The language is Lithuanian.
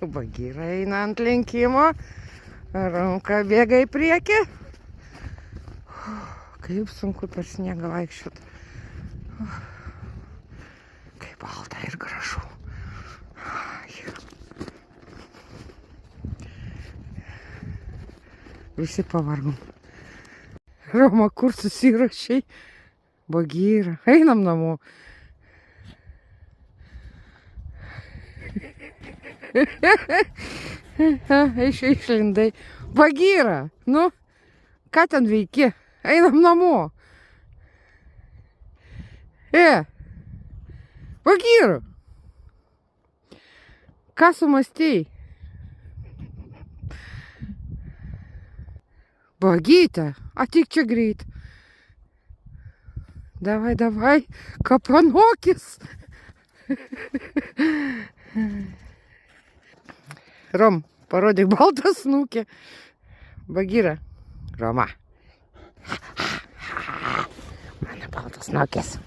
Bagira eina ant lenkimo. Ranka bėga į priekį. Kaip sunku per sniegą vaikščiot. Kaip balta ir gražu. Visi pavargom. Roma, kur susirašai? Bagira. Einam namo. Išlindai. Bagira. Nu, ką ten veiki? Einam namo. Bagira. Ką sumastei? Bagytė, ateik čia greit. Davai, davai, kapanokis. Rom, parodyk baltą snukį. Bagira. Roma. Mano baltas snukis.